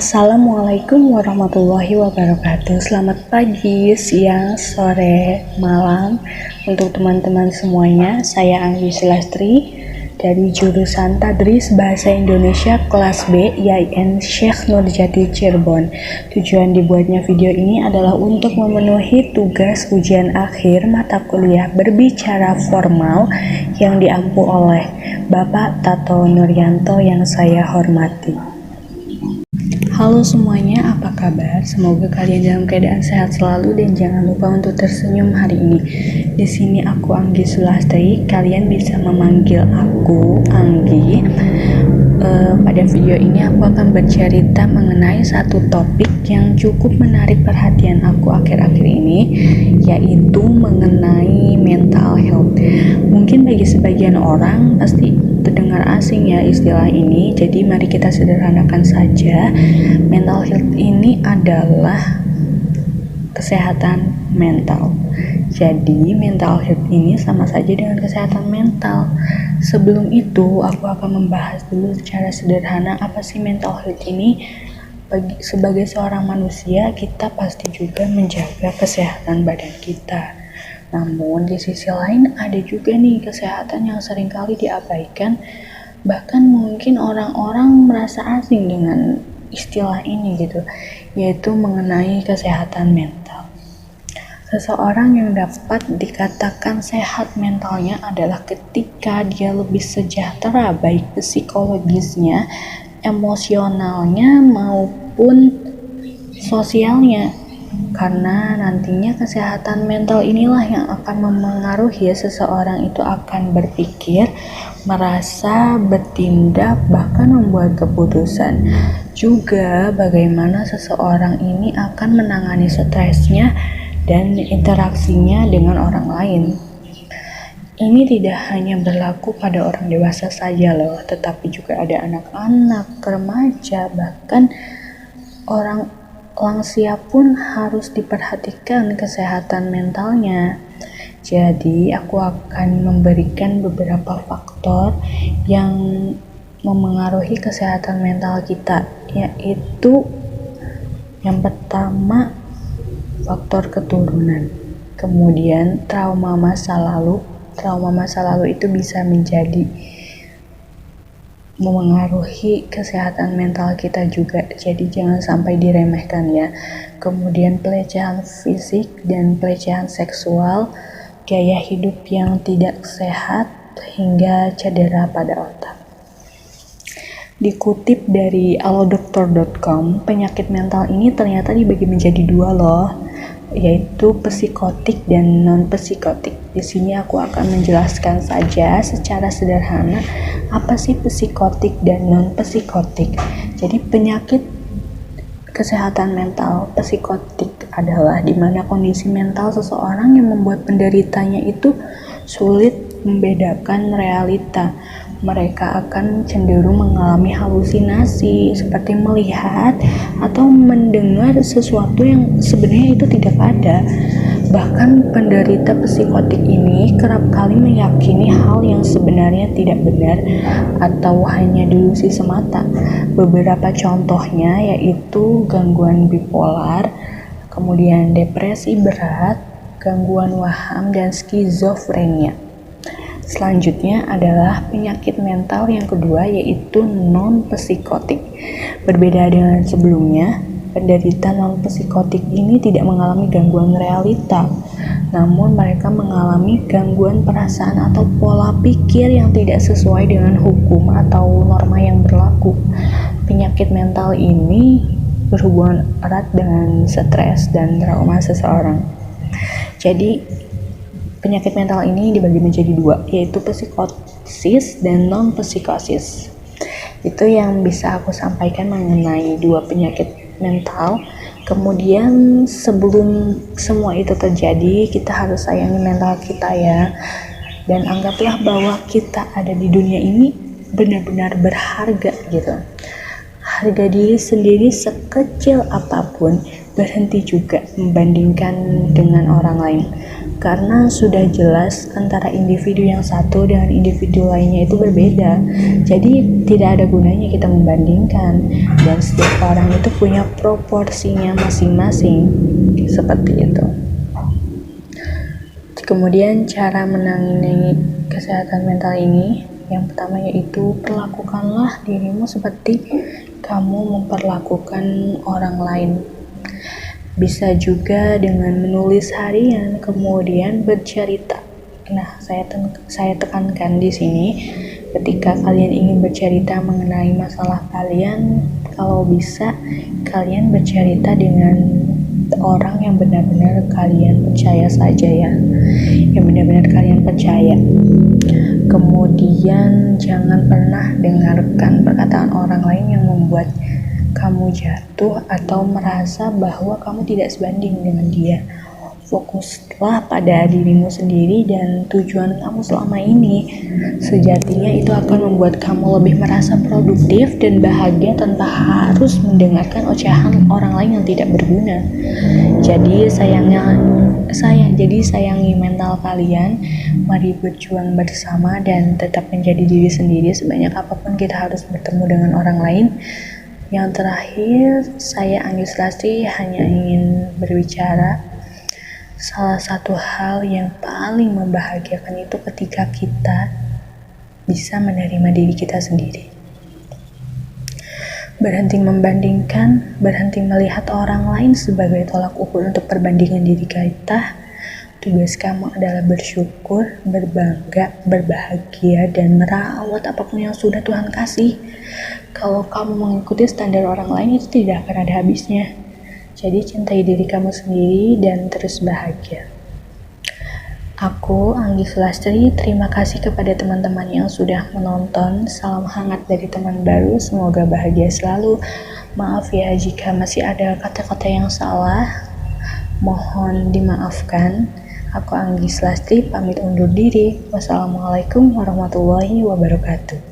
Assalamualaikum warahmatullahi wabarakatuh. Selamat pagi, siang, sore, malam untuk teman-teman semuanya. Saya Anggi Silastri dari jurusan Tadris Bahasa Indonesia kelas B IAIN Syekh Nurjati Cirebon. Tujuan dibuatnya video ini adalah untuk memenuhi tugas ujian akhir mata kuliah berbicara formal yang diampu oleh Bapak Tato Nuryanto yang saya hormati. Halo semuanya, apa kabar? Semoga kalian dalam keadaan sehat selalu dan jangan lupa untuk tersenyum hari ini. Di sini aku Anggi Sulastri. Kalian bisa memanggil aku Anggi. Pada video ini aku akan bercerita mengenai satu topik yang cukup menarik perhatian aku akhir-akhir ini, yaitu mengenai mental health. Mungkin bagi sebagian orang pasti terdengar asing ya istilah ini, jadi mari kita sederhanakan saja. Mental health ini adalah kesehatan mental. Jadi mental health ini sama saja dengan kesehatan mental. Sebelum itu aku akan membahas dulu secara sederhana apa sih mental health ini. Sebagai seorang manusia, kita pasti juga menjaga kesehatan badan kita. Namun di sisi lain ada juga nih kesehatan yang seringkali diabaikan, bahkan mungkin orang-orang merasa asing dengan istilah ini gitu, yaitu mengenai kesehatan mental. Seseorang yang dapat dikatakan sehat mentalnya adalah ketika dia lebih sejahtera baik psikologisnya, emosionalnya maupun sosialnya. Karena nantinya kesehatan mental inilah yang akan memengaruhi seseorang itu akan berpikir, merasa, bertindak, bahkan membuat keputusan. Juga bagaimana seseorang ini akan menangani stresnya dan interaksinya dengan orang lain. Ini tidak hanya berlaku pada orang dewasa saja loh, tetapi juga ada anak-anak, remaja, bahkan orang lansia pun harus diperhatikan kesehatan mentalnya. Jadi aku akan memberikan beberapa faktor yang memengaruhi kesehatan mental kita, yaitu yang pertama faktor keturunan, kemudian trauma masa lalu. Trauma masa lalu itu bisa menjadi memengaruhi kesehatan mental kita juga, jadi jangan sampai diremehkan ya. Kemudian pelecehan fisik dan pelecehan seksual, gaya hidup yang tidak sehat, hingga cedera pada otak. Dikutip dari alodokter.com, penyakit mental ini ternyata dibagi menjadi dua loh, yaitu psikotik dan non-psikotik. Di sini aku akan menjelaskan saja secara sederhana apa sih psikotik dan non-psikotik. Jadi penyakit kesehatan mental psikotik adalah di mana kondisi mental seseorang yang membuat penderitanya itu sulit membedakan realita. Mereka akan cenderung mengalami halusinasi seperti melihat atau mendengar sesuatu yang sebenarnya itu tidak ada. Bahkan penderita psikotik ini kerap kali meyakini hal yang sebenarnya tidak benar atau hanya delusi semata. Beberapa contohnya yaitu gangguan bipolar, kemudian depresi berat, gangguan waham, dan skizofrenia. Selanjutnya adalah penyakit mental yang kedua, yaitu non-psikotik. Berbeda dengan sebelumnya, penderita non-psikotik ini tidak mengalami gangguan realita, namun mereka mengalami gangguan perasaan atau pola pikir yang tidak sesuai dengan hukum atau norma yang berlaku. Penyakit mental ini berhubungan erat dengan stres dan trauma seseorang. Jadi penyakit mental ini dibagi menjadi dua, yaitu psikosis dan non-psikosis. Itu yang bisa aku sampaikan mengenai dua penyakit mental. Kemudian sebelum semua itu terjadi, kita harus sayangi mental kita ya. Dan anggaplah bahwa kita ada di dunia ini benar-benar berharga gitu. Harga diri sendiri sekecil apapun, berhenti juga membandingkan dengan orang lain. karena sudah jelas antara individu yang satu dengan individu lainnya itu berbeda. Jadi tidak ada gunanya kita membandingkan, dan setiap orang itu punya proporsinya masing-masing, seperti itu. Kemudian cara menangani kesehatan mental ini, yang pertama yaitu perlakukanlah dirimu seperti kamu memperlakukan orang lain. Bisa juga dengan menulis harian, kemudian bercerita. Nah, saya tekankan di sini, ketika kalian ingin bercerita mengenai masalah kalian, kalau bisa kalian bercerita dengan orang yang benar-benar kalian percaya saja ya, yang benar-benar kalian percaya. Kemudian jangan pernah dengarkan perkataan orang lain yang membuat kamu jatuh atau merasa bahwa kamu tidak sebanding dengan dia. Fokuslah pada dirimu sendiri dan tujuan kamu selama ini. Sejatinya itu akan membuat kamu lebih merasa produktif dan bahagia tanpa harus mendengarkan ocehan orang lain yang tidak berguna. Jadi sayangi mental kalian. Mari berjuang bersama dan tetap menjadi diri sendiri. Sebanyak apapun kita harus bertemu dengan orang lain. Yang terakhir, saya Anggis Lastri hanya ingin berbicara, salah satu hal yang paling membahagiakan itu ketika kita bisa menerima diri kita sendiri. Berhenti membandingkan, berhenti melihat orang lain sebagai tolak ukur untuk perbandingan diri kita. Tugas kamu adalah bersyukur, berbangga, berbahagia, dan merawat apapun yang sudah Tuhan kasih. Kalau kamu mengikuti standar orang lain, itu tidak akan ada habisnya. Jadi cintai diri kamu sendiri dan terus bahagia. Aku, Anggis Lastri, terima kasih kepada teman-teman yang sudah menonton. Salam hangat dari teman baru, semoga bahagia selalu. Maaf ya jika masih ada kata-kata yang salah, mohon dimaafkan. Aku Anggis Lastri pamit undur diri. Wassalamualaikum warahmatullahi wabarakatuh.